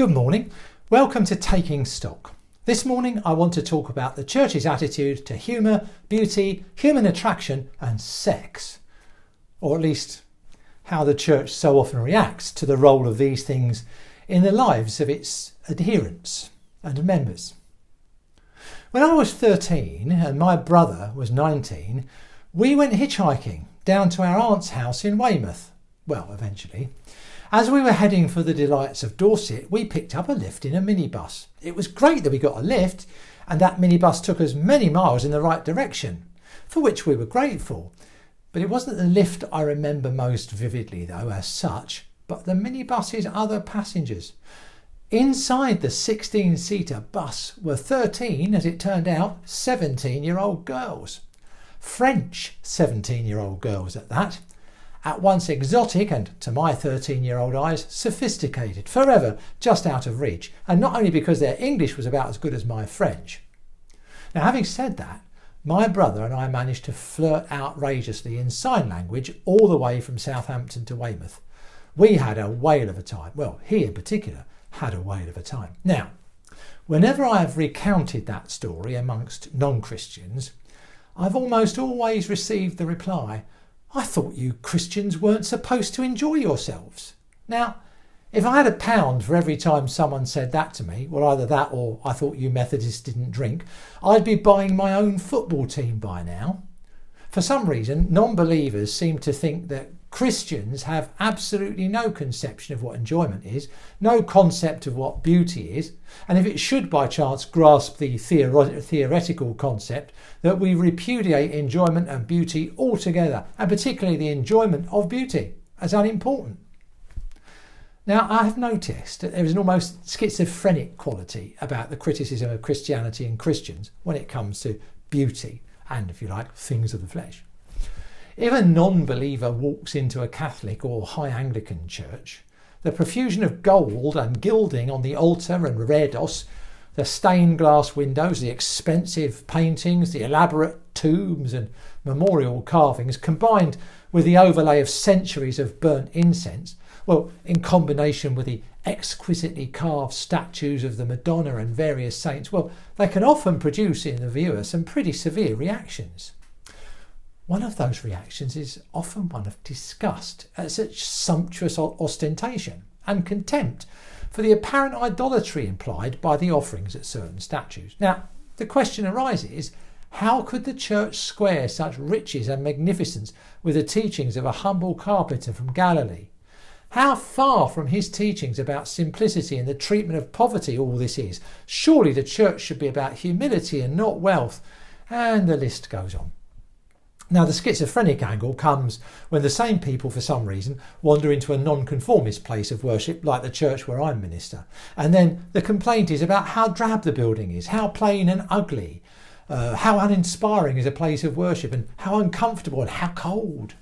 Good morning. Welcome to Taking Stock. This morning I want to talk about the church's attitude to humour, beauty, human attraction and sex. Or at least how the church so often reacts to the role of these things in the lives of its adherents and members. When I was 13 and my brother was 19, we went hitchhiking down to our aunt's house in Weymouth. Well, eventually. As we were heading for the delights of Dorset, we picked up a lift in a minibus. It was great that we got a lift, and that minibus took us many miles in the right direction, for which we were grateful. But it wasn't the lift I remember most vividly, though, as such, but the minibus's other passengers. Inside the 16-seater bus were 13, as it turned out, 17-year-old girls. French 17-year-old girls at that. At once exotic and, to my 13-year-old eyes, sophisticated, forever just out of reach, and not only because their English was about as good as my French. Now, having said that, my brother and I managed to flirt outrageously in sign language all the way from Southampton to Weymouth. We had a whale of a time. Well, he in particular had a whale of a time. Now, whenever I have recounted that story amongst non-Christians, I've almost always received the reply, "I thought you Christians weren't supposed to enjoy yourselves." Now, if I had £1 for every time someone said that to me, well, either that or "I thought you Methodists didn't drink," I'd be buying my own football team by now. For some reason, non-believers seem to think that Christians have absolutely no conception of what enjoyment is, no concept of what beauty is, and if it should by chance grasp the theoretical concept, that we repudiate enjoyment and beauty altogether, and particularly the enjoyment of beauty, as unimportant. Now, I have noticed that there is an almost schizophrenic quality about the criticism of Christianity and Christians when it comes to beauty and, if you like, things of the flesh. If a non-believer walks into a Catholic or High Anglican church, the profusion of gold and gilding on the altar and reredos, the stained glass windows, the expensive paintings, the elaborate tombs and memorial carvings, combined with the overlay of centuries of burnt incense, well, in combination with the exquisitely carved statues of the Madonna and various saints, well, they can often produce in the viewer some pretty severe reactions. One of those reactions is often one of disgust at such sumptuous ostentation and contempt for the apparent idolatry implied by the offerings at certain statues. Now, the question arises, how could the church square such riches and magnificence with the teachings of a humble carpenter from Galilee? How far from his teachings about simplicity and the treatment of poverty all this is? Surely the church should be about humility and not wealth, and the list goes on. Now, the schizophrenic angle comes when the same people, for some reason, wander into a non-conformist place of worship like the church where I'm minister. And then the complaint is about how drab the building is, how plain and ugly, how uninspiring is a place of worship, and how uncomfortable and how cold.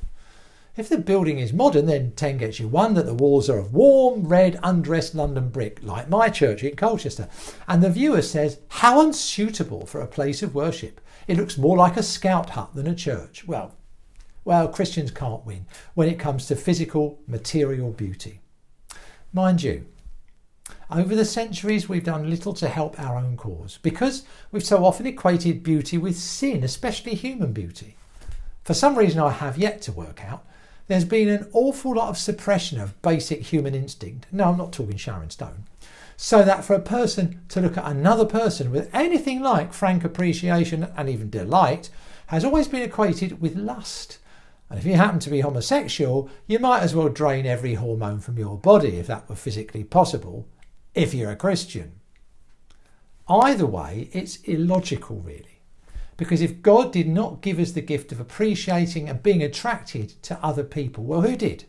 If the building is modern, then 10 gets you one that the walls are of warm, red, undressed London brick, like my church in Colchester. And the viewer says, how unsuitable for a place of worship. It looks more like a scout hut than a church. Well, Christians can't win when it comes to physical, material beauty. Mind you, over the centuries we've done little to help our own cause because we've so often equated beauty with sin, especially human beauty. For some reason I have yet to work out, there's been an awful lot of suppression of basic human instinct. No, I'm not talking Sharon Stone. So that for a person to look at another person with anything like frank appreciation and even delight has always been equated with lust. And if you happen to be homosexual, you might as well drain every hormone from your body if that were physically possible, if you're a Christian. Either way, it's illogical really. Because if God did not give us the gift of appreciating and being attracted to other people, well, who did?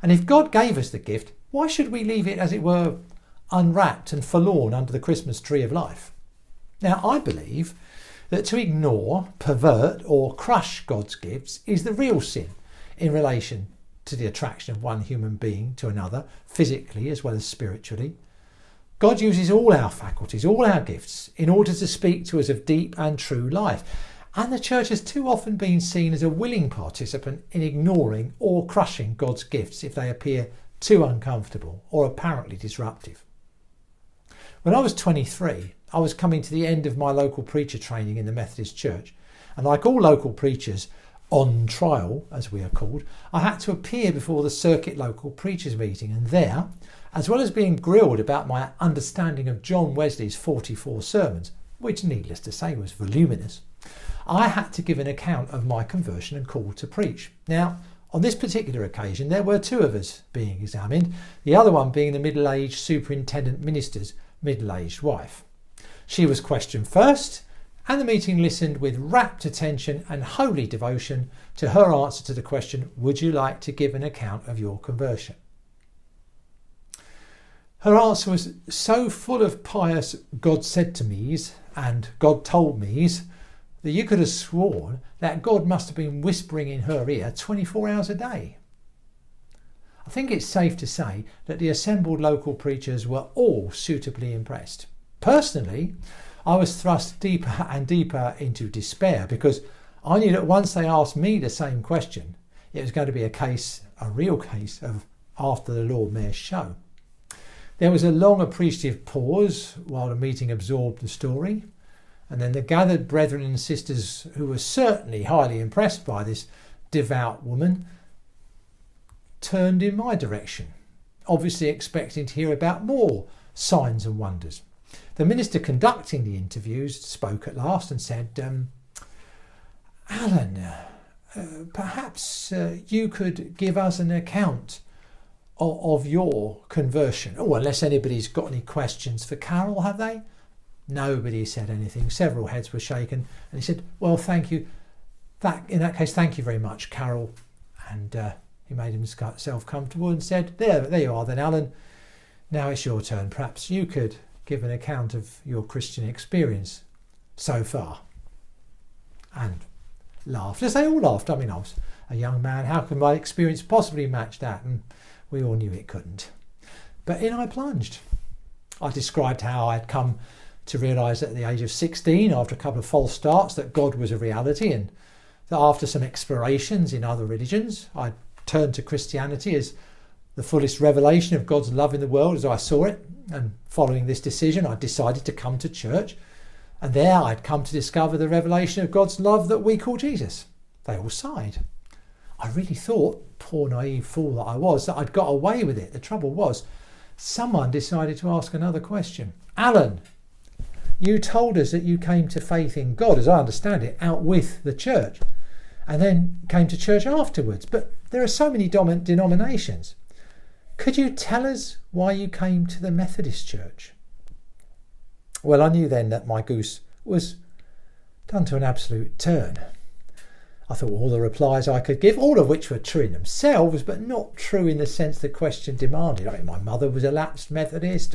And if God gave us the gift, why should we leave it, as it were, unwrapped and forlorn under the Christmas tree of life? Now, I believe that to ignore, pervert or crush God's gifts is the real sin in relation to the attraction of one human being to another, physically as well as spiritually. God uses all our faculties, all our gifts, in order to speak to us of deep and true life. And the church has too often been seen as a willing participant in ignoring or crushing God's gifts if they appear too uncomfortable or apparently disruptive. When I was 23, I was coming to the end of my local preacher training in the Methodist Church, and like all local preachers on trial, as we are called, I had to appear before the circuit local preachers meeting, and there, as well as being grilled about my understanding of John Wesley's 44 sermons, which needless to say was voluminous, I had to give an account of my conversion and call to preach. Now, on this particular occasion, there were two of us being examined, the other one being the middle-aged superintendent minister's middle-aged wife. She was questioned first, and the meeting listened with rapt attention and holy devotion to her answer to the question, would you like to give an account of your conversion? Her answer was so full of pious God said to me's and God told me's that you could have sworn that God must have been whispering in her ear 24 hours a day. I think it's safe to say that the assembled local preachers were all suitably impressed. Personally, I was thrust deeper and deeper into despair because I knew that once they asked me the same question, it was going to be a real case of after the Lord Mayor's show. There was a long appreciative pause while the meeting absorbed the story, and then the gathered brethren and sisters, who were certainly highly impressed by this devout woman, turned in my direction, obviously expecting to hear about more signs and wonders. The minister conducting the interviews spoke at last and said, Alan, perhaps you could give us an account of your conversion. Oh, unless anybody's got any questions for Carol, have they? Nobody said anything. Several heads were shaken, and he said, well, thank you. In that case, thank you very much, Carol. And he made himself comfortable and said, there you are then, Alan. Now it's your turn. Perhaps you could give an account of your Christian experience so far. And laughed, as they all laughed. I mean, I was a young man. How could my experience possibly match that? And we all knew it couldn't. But in I plunged. I described how I'd come to realise at the age of 16, after a couple of false starts, that God was a reality, and that after some explorations in other religions, I'd turned to Christianity as the fullest revelation of God's love in the world as I saw it. And following this decision, I decided to come to church, and there I'd come to discover the revelation of God's love that we call Jesus. They all sighed. I really thought, poor naive fool that I was, that I'd got away with it. The trouble was, someone decided to ask another question. Alan, you told us that you came to faith in God, as I understand it, out with the church, and then came to church afterwards. But there are so many denominations. Could you tell us why you came to the Methodist church? Well, I knew then that my goose was done to an absolute turn. I thought all the replies I could give, all of which were true in themselves, but not true in the sense the question demanded. I mean, my mother was a lapsed Methodist.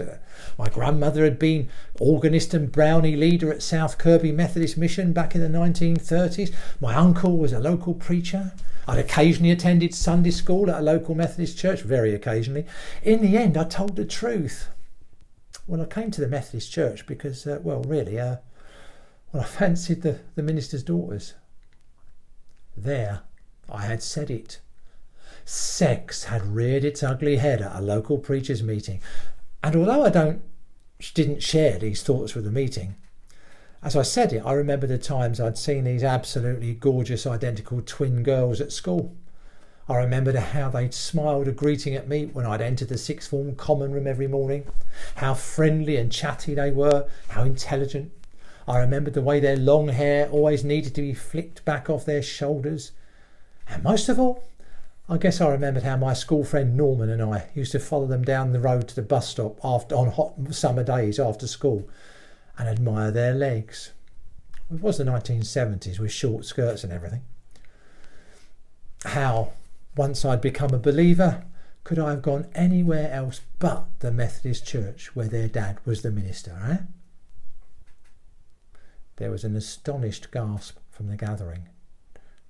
My grandmother had been organist and brownie leader at South Kirby Methodist Mission back in the 1930s. My uncle was a local preacher. I'd occasionally attended Sunday school at a local Methodist church, very occasionally. In the end, I told the truth. Well, I came to the Methodist church because, I fancied the minister's daughters. There, I had said it. Sex had reared its ugly head at a local preachers' meeting, and although I didn't share these thoughts with the meeting, as I said it, I remember the times I'd seen these absolutely gorgeous identical twin girls at school. I remembered how they'd smiled a greeting at me when I'd entered the sixth form common room every morning, how friendly and chatty they were, how intelligent. I remembered the way their long hair always needed to be flicked back off their shoulders. And most of all, I guess I remembered how my school friend Norman and I used to follow them down the road to the bus stop on hot summer days after school and admire their legs. It was the 1970s with short skirts and everything. How, once I'd become a believer, could I have gone anywhere else but the Methodist church where their dad was the minister, eh? There was an astonished gasp from the gathering.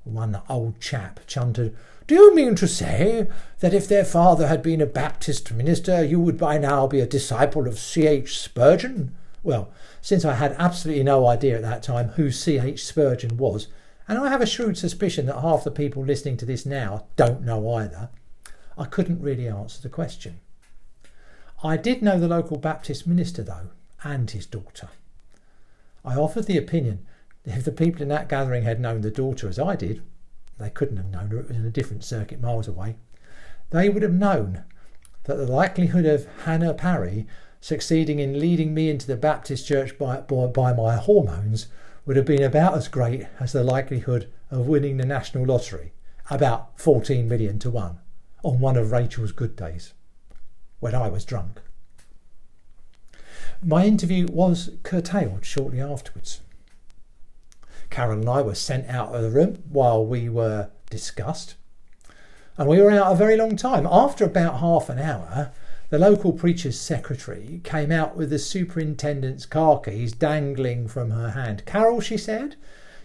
One old chap chanted, "Do you mean to say that if their father had been a Baptist minister, you would by now be a disciple of C.H. Spurgeon?" Well, since I had absolutely no idea at that time who C.H. Spurgeon was, and I have a shrewd suspicion that half the people listening to this now don't know either, I couldn't really answer the question. I did know the local Baptist minister, though, and his daughter. I offered the opinion that if the people in that gathering had known the daughter as I did, they couldn't have known her, it was in a different circuit miles away, they would have known that the likelihood of Hannah Parry succeeding in leading me into the Baptist church by my hormones would have been about as great as the likelihood of winning the national lottery, about 14 million to 1, on one of Rachel's good days, when I was drunk. My interview was curtailed shortly afterwards. Carol and I were sent out of the room while we were discussed, and we were out a very long time. After about half an hour, the local preacher's secretary came out with the superintendent's car keys dangling from her hand. "Carol," she said,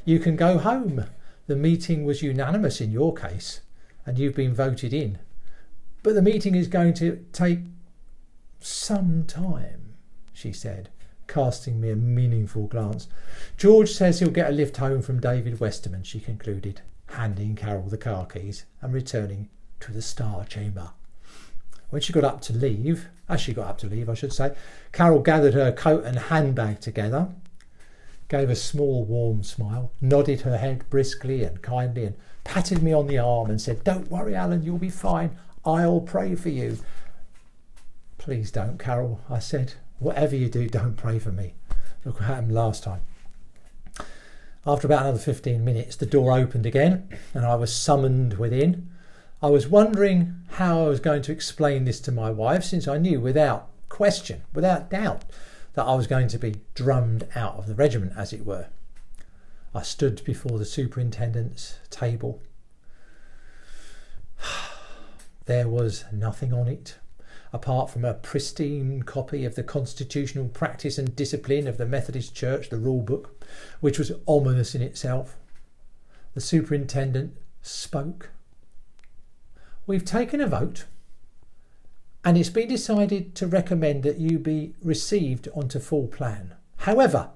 "you can go home. The meeting was unanimous in your case, and you've been voted in. But the meeting is going to take some time," she said, casting me a meaningful glance. "George says he'll get a lift home from David Westerman," she concluded, handing Carol the car keys and returning to the Star Chamber. As she got up to leave, Carol gathered her coat and handbag together, gave a small warm smile, nodded her head briskly and kindly, and patted me on the arm and said, "Don't worry, Alan, you'll be fine. I'll pray for you." "Please don't, Carol," I said. "Whatever you do, don't pray for me. Look what happened last time." After about another 15 minutes, the door opened again and I was summoned within. I was wondering how I was going to explain this to my wife, since I knew without question, without doubt, that I was going to be drummed out of the regiment, as it were. I stood before the superintendent's table. There was nothing on it, apart from a pristine copy of the Constitutional Practice and Discipline of the Methodist Church, the rule book, which was ominous in itself. The superintendent spoke. "We've taken a vote, and it's been decided to recommend that you be received onto full plan. However,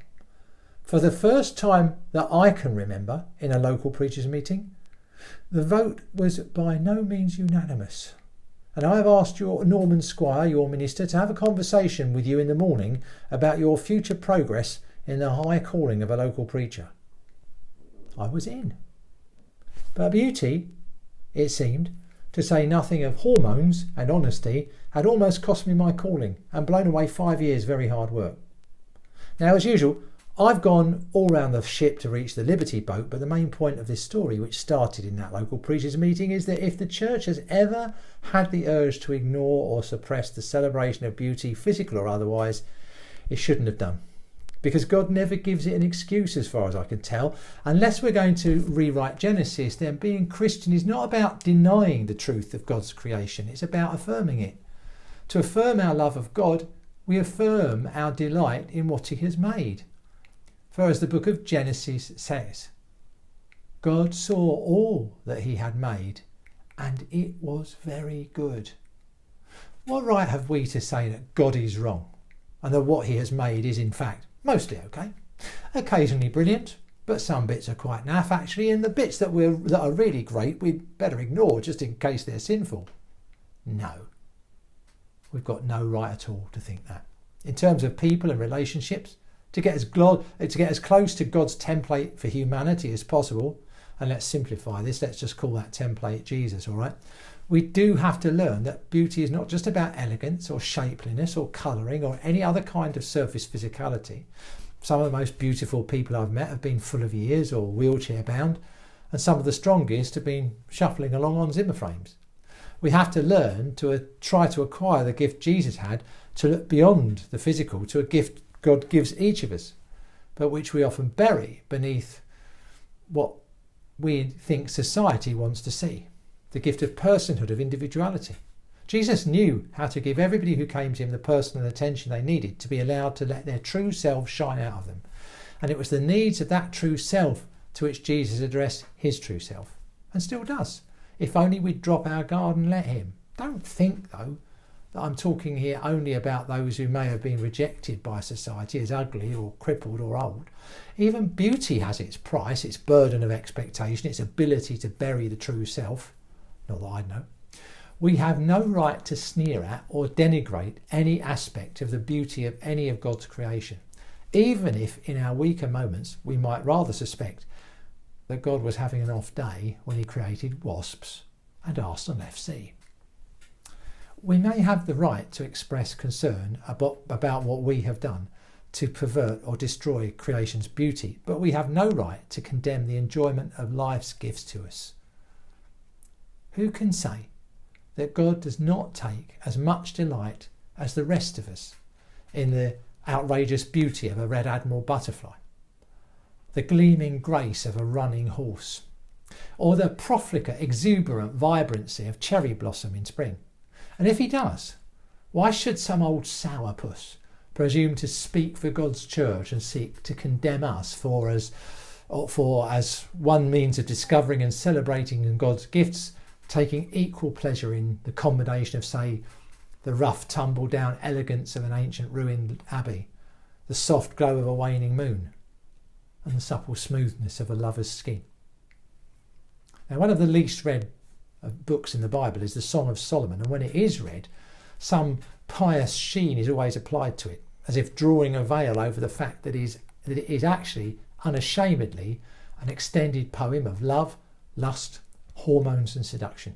for the first time that I can remember in a local preachers' meeting, the vote was by no means unanimous, and I have asked your Norman Squire, your minister, to have a conversation with you in the morning about your future progress in the high calling of a local preacher." I was in. But beauty, it seemed, to say nothing of hormones and honesty, had almost cost me my calling and blown away 5 years' very hard work. Now, as usual, I've gone all round the ship to reach the Liberty boat, but the main point of this story, which started in that local preachers' meeting, is that if the church has ever had the urge to ignore or suppress the celebration of beauty, physical or otherwise, it shouldn't have done. Because God never gives it an excuse, as far as I can tell. Unless we're going to rewrite Genesis, then being Christian is not about denying the truth of God's creation, it's about affirming it. To affirm our love of God, we affirm our delight in what he has made. For as the book of Genesis says, God saw all that he had made, and it was very good. What right have we to say that God is wrong, and that what he has made is in fact mostly okay, occasionally brilliant, but some bits are quite naff actually, and the bits that are really great we'd better ignore just in case they're sinful? No, we've got no right at all to think that. In terms of people and relationships, to get as close to God's template for humanity as possible, and let's simplify this, let's just call that template Jesus, all right? We do have to learn that beauty is not just about elegance or shapeliness or colouring or any other kind of surface physicality. Some of the most beautiful people I've met have been full of years or wheelchair bound, and some of the strongest have been shuffling along on Zimmer frames. We have to learn to try to acquire the gift Jesus had, to look beyond the physical to a gift God gives each of us, but which we often bury beneath what we think society wants to see. The gift of personhood, of individuality. Jesus knew how to give everybody who came to him the personal attention they needed to be allowed to let their true self shine out of them. And it was the needs of that true self to which Jesus addressed his true self, and still does, if only we'd drop our guard and let him. Don't think, though, that I'm talking here only about those who may have been rejected by society as ugly or crippled or old. Even beauty has its price, its burden of expectation, its ability to bury the true self. Not that I know. We have no right to sneer at or denigrate any aspect of the beauty of any of God's creation, even if in our weaker moments we might rather suspect that God was having an off day when he created wasps and Arsenal FC. We may have the right to express concern about what we have done to pervert or destroy creation's beauty, but we have no right to condemn the enjoyment of life's gifts to us. Who can say that God does not take as much delight as the rest of us in the outrageous beauty of a red admiral butterfly, the gleaming grace of a running horse, or the profligate, exuberant vibrancy of cherry blossom in spring? And if he does, why should some old sourpuss presume to speak for God's church and seek to condemn us for as one means of discovering and celebrating God's gifts, taking equal pleasure in the combination of, say, the rough tumble-down elegance of an ancient ruined abbey, the soft glow of a waning moon, and the supple smoothness of a lover's skin? Now, one of the least read books in the Bible is the Song of Solomon, and when it is read, some pious sheen is always applied to it, as if drawing a veil over the fact that it is actually unashamedly an extended poem of love, lust, hormones and seduction.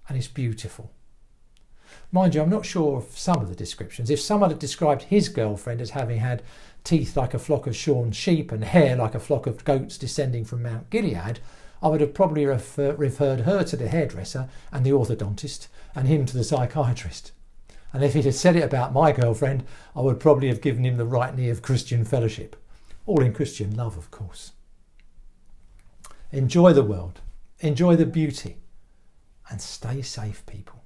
And it's beautiful. Mind you, I'm not sure of some of the descriptions. If someone had described his girlfriend as having had teeth like a flock of shorn sheep and hair like a flock of goats descending from Mount Gilead, I would have probably referred her to the hairdresser and the orthodontist and him to the psychiatrist. And if he'd had said it about my girlfriend, I would probably have given him the right knee of Christian fellowship. All in Christian love, of course. Enjoy the world. Enjoy the beauty. And stay safe, people.